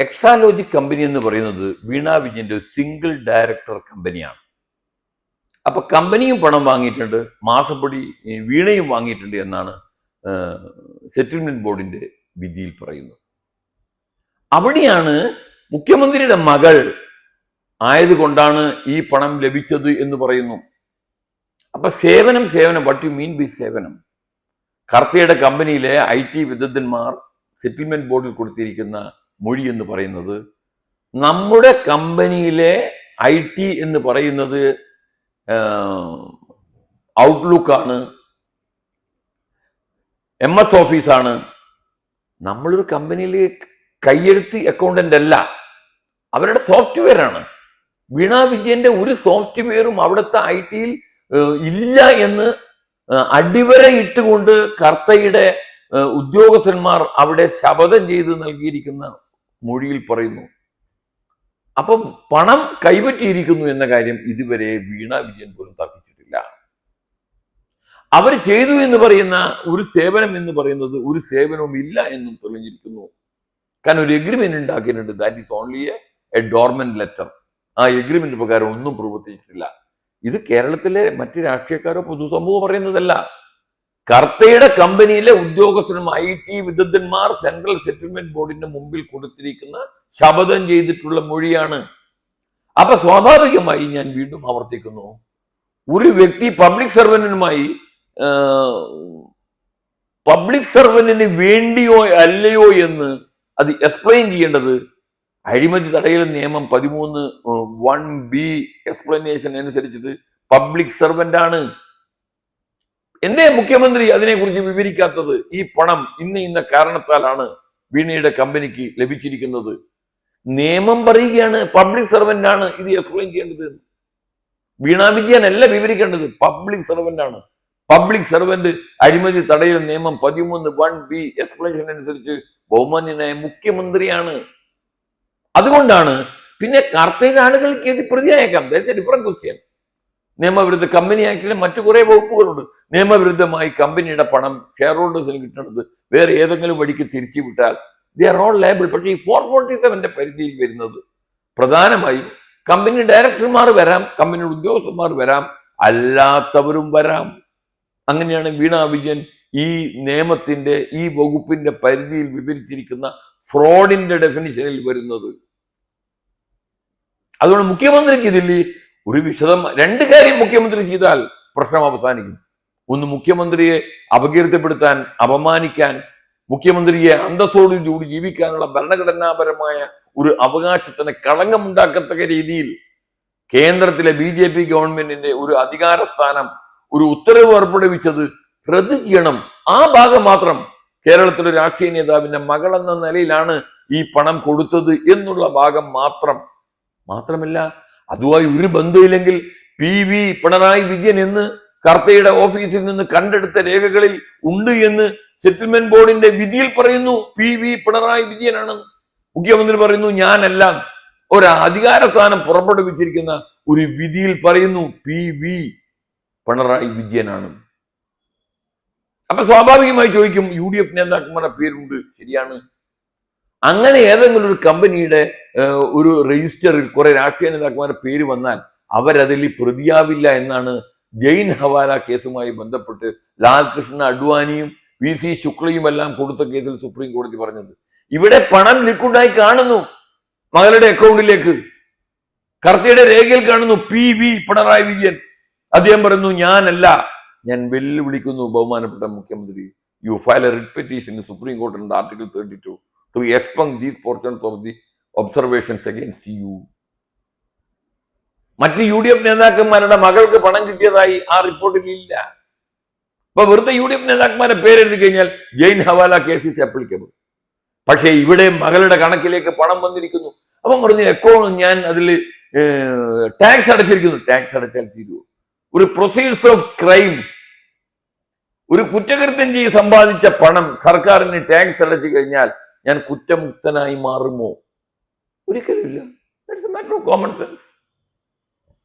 Exalogic company എന്ന് പറയുന്നത് വീണ വിജയന്റെ സിംഗിൾ ഡയറക്ടർ കമ്പനിയാണ്. അപ്പൊ കമ്പനിയും പണം വാങ്ങിയിട്ടുണ്ട്, മാസപ്പടി വീണയും വാങ്ങിയിട്ടുണ്ട് എന്നാണ് സെറ്റിൽമെന്റ് ബോർഡിന്റെ വിധിയിൽ പറയുന്നത്. അവിടെയാണ് മുഖ്യമന്ത്രിയുടെ മകൾ ആയതുകൊണ്ടാണ് ഈ പണം ലഭിച്ചത് എന്ന് പറയുന്നു. അപ്പൊ സേവനം വട്ട് യു മീൻ ബൈ സേവനം? കർത്തയുടെ കമ്പനിയിലെ IT വിദഗ്ധന്മാർ സെറ്റിൽമെന്റ് ബോർഡിൽ കൊടുത്തിരിക്കുന്ന മൊഴി എന്ന് പറയുന്നത്, നമ്മുടെ കമ്പനിയിലെ IT എന്ന് പറയുന്നത് ഔട്ട്ലുക്ക് ആണ്, MS ഓഫീസാണ്. നമ്മളൊരു കമ്പനിയിൽ കയ്യെഴുത്ത് അക്കൗണ്ടന്റ് അല്ല, അവരുടെ സോഫ്റ്റ്വെയർ ആണ്. വീണ വിജയന്റെ ഒരു സോഫ്റ്റ്വെയറും അവിടുത്തെ IT-യിൽ ഇല്ല എന്ന് അടിവരയിട്ടുകൊണ്ട് കർത്തയുടെ ഉദ്യോഗസ്ഥന്മാർ അവിടെ ശപഥം ചെയ്ത് നൽകിയിരിക്കുന്ന മൊഴിയിൽ പറയുന്നു. അപ്പം പണം കൈപ്പറ്റിയിരിക്കുന്നു എന്ന കാര്യം ഇതുവരെ വീണ വിജയൻ പോലും തർക്കിച്ചിട്ടില്ല. അവർ ചെയ്തു എന്ന് പറയുന്ന ഒരു സേവനം എന്ന് പറയുന്നത് ഒരു സേവനവും ഇല്ല എന്നും തെളിഞ്ഞിരിക്കുന്നു. കാരണം ഒരു എഗ്രിമെന്റ് ഉണ്ടാക്കിയിട്ടുണ്ട്, that is only A dormant letter. ആ എഗ്രിമെന്റ് പ്രകാരം ഒന്നും പ്രവർത്തിച്ചിട്ടില്ല. ഇത് കേരളത്തിലെ മറ്റ് രാഷ്ട്രീയക്കാരോ പൊതുസമൂഹം പറയുന്നതല്ല. കർത്തയുടെ കമ്പനിയിലെ ഉദ്യോഗസ്ഥരും IT വിദഗ്ധന്മാർ സെൻട്രൽ സെറ്റിൽമെന്റ് ബോർഡിന്റെ മുമ്പിൽ കൊടുത്തിരിക്കുന്ന ശപഥം ചെയ്തിട്ടുള്ള മൊഴിയാണ്. അപ്പൊ സ്വാഭാവികമായി ഞാൻ വീണ്ടും ആവർത്തിക്കുന്നു, ഒരു വ്യക്തി പബ്ലിക് സർവന്റിന് വേണ്ടിയോ അല്ലയോ എന്ന് അത് എക്സ്പ്ലെയിൻ ചെയ്യേണ്ടത് അഴിമതി തടയൽ നിയമം 13(1)B എക്സ്പ്ലനേഷൻ അനുസരിച്ചിട്ട് പബ്ലിക് സർവന്റ് ആണ്. എന്തേ മുഖ്യമന്ത്രി അതിനെക്കുറിച്ച് വിവരിക്കാത്തത്? ഈ പണം ഇന്ന കാരണത്താലാണ് വീണയുടെ കമ്പനിക്ക് ലഭിച്ചിരിക്കുന്നത്. നിയമം പറയുകയാണ് പബ്ലിക് സർവന്റ് ആണ് ഇത് എക്സ്പ്ലെയിൻ ചെയ്യേണ്ടത്. വീണ വിജയൻ അല്ല വിവരിക്കേണ്ടത്, പബ്ലിക് സർവന്റ് ആണ്. പബ്ലിക് സർവന്റ് അഴിമതി തടയൽ നിയമം 13(1)B എക്സ്പ്ലനേഷൻ അനുസരിച്ച് ബഹുമാന്യനായ മുഖ്യമന്ത്രിയാണ്. അതുകൊണ്ടാണ് പിന്നെ കർത്തയുടെ ആളുകൾ കേസിൽ പ്രതിയായേക്കാം. That's a different question. നിയമവിരുദ്ധ കമ്പനി ആക്ടിലെ മറ്റു കുറെ വകുപ്പുകളുണ്ട്. നിയമവിരുദ്ധമായി കമ്പനിയുടെ പണം ഷെയർ ഹോൾഡേഴ്സിന് കിട്ടുന്നത് വേറെ ഏതെങ്കിലും വഴിക്ക് തിരിച്ചു വിട്ടാൽ ദേ ആർ ഓൾ ലയബിൾ. പക്ഷേ ഈ 447 പരിധിയിൽ വരുന്നത് പ്രധാനമായും കമ്പനി ഡയറക്ടർമാർ വരാം, കമ്പനിയുടെ ഉദ്യോഗസ്ഥന്മാർ വരാം, അല്ലാത്തവരും വരാം. അങ്ങനെയാണ് വീണ വിജയൻ ഈ നിയമത്തിന്റെ ഈ വകുപ്പിന്റെ പരിധിയിൽ വിവരിച്ചിരിക്കുന്ന ഫ്രോഡിന്റെ ഡെഫിനിഷനിൽ വരുന്നത്. അതുകൊണ്ട് മുഖ്യമന്ത്രിക്ക് ഇതിൽ ഒരു രണ്ട് കാര്യം മുഖ്യമന്ത്രി ചെയ്താൽ പ്രശ്നം അവസാനിക്കും. ഒന്ന്, മുഖ്യമന്ത്രിയെ അപകീർത്തിപ്പെടുത്താൻ, അപമാനിക്കാൻ, മുഖ്യമന്ത്രിയെ അന്തസ്സോടുകൂടി ജീവിക്കാനുള്ള ഭരണഘടനാപരമായ ഒരു അവകാശത്തിന് കളങ്കമുണ്ടാക്കത്തക്ക രീതിയിൽ കേന്ദ്രത്തിലെ BJP ഗവൺമെന്റിന്റെ ഒരു അധികാര സ്ഥാനം ഒരു ഉത്തരവ് പുറപ്പെടുവിച്ചത് റദ്ദ് ചെയ്യണം. ആ ഭാഗം മാത്രം, കേരളത്തിലെ രാഷ്ട്രീയ നേതാവിന്റെ മകൾ എന്ന നിലയിലാണ് ഈ പണം കൊടുത്തത് എന്നുള്ള ഭാഗം മാത്രമല്ല, അതുമായി ഒരു ബന്ധമില്ലെങ്കിൽ PV പിണറായി വിജയൻ എന്ന് കർത്തയുടെ ഓഫീസിൽ നിന്ന് കണ്ടെടുത്ത രേഖകളിൽ ഉണ്ട് എന്ന് സെറ്റിൽമെന്റ് ബോർഡിന്റെ വിധിയിൽ പറയുന്നു. PV പിണറായി വിജയനാണ്. മുഖ്യമന്ത്രി പറയുന്നു ഞാനല്ല. ഒരു അധികാര സ്ഥാനം പുറപ്പെടുവിച്ചിരിക്കുന്ന ഒരു വിധിയിൽ പറയുന്നു PV പിണറായി വിജയനാണ്. അപ്പൊ സ്വാഭാവികമായി ചോദിക്കും, UDF നേതാക്കന്മാരുടെ പേരുണ്ട്, ശരിയാണ്. അങ്ങനെ ഏതെങ്കിലും ഒരു കമ്പനിയുടെ ഒരു രജിസ്റ്ററിൽ കുറെ രാഷ്ട്രീയ നേതാക്കന്മാരുടെ പേര് വന്നാൽ അവരതിൽ പ്രതിയാവില്ല എന്നാണ് ജെയിൻ ഹവാല കേസുമായി ബന്ധപ്പെട്ട് ലാൽകൃഷ്ണ അഡ്വാനിയും VC ശുക്ലയും എല്ലാം കൊടുത്ത കേസിൽ സുപ്രീം കോടതി പറഞ്ഞത്. ഇവിടെ പണം ലിക്വിഡായി കാണുന്നു മകളുടെ അക്കൗണ്ടിലേക്ക്. കർത്തയുടെ രേഖയിൽ കാണുന്നു PV പിണറായി വിജയൻ. അദ്ദേഹം പറയുന്നു ഞാനല്ല. ഞാൻ വെല്ലുവിളിക്കുന്നു ബഹുമാനപ്പെട്ട മുഖ്യമന്ത്രി, you file a writ petition in Supreme Court under Article 32 to expunge these portions of the observations against you. മറ്റ് UDF നേതാക്കന്മാരുടെ മകൾക്ക് പണം കിട്ടിയതായി ആ റിപ്പോർട്ടിൽ ഇല്ല. അപ്പൊ വെറുതെ UDF നേതാക്കന്മാരെ പേരെഴുതി കഴിഞ്ഞാൽ ജെയിൻ ഹവാല കേസ് ഈസ് ആപ്ലിക്കബിൾ. പക്ഷേ ഇവിടെ മകളുടെ കണക്കിലേക്ക് പണം വന്നിരിക്കുന്നു. അപ്പം പറഞ്ഞു അക്കൗണ്ട് ഞാൻ അതിൽ ടാക്സ് അടച്ചിരിക്കുന്നു. ടാക്സ് അടച്ചാൽ തീരുവോ? ഒരു പ്രൊസീഡ്സ് ഓഫ് ക്രൈം, ഒരു കുറ്റകൃത്യം ചെയ്ത് സമ്പാദിച്ച പണം സർക്കാരിന് ടാക്സ് അടച്ചു കഴിഞ്ഞാൽ ഞാൻ കുറ്റമുക്തനായി മാറുമോ? ഒരിക്കലുമില്ല. That's A matter of common sense.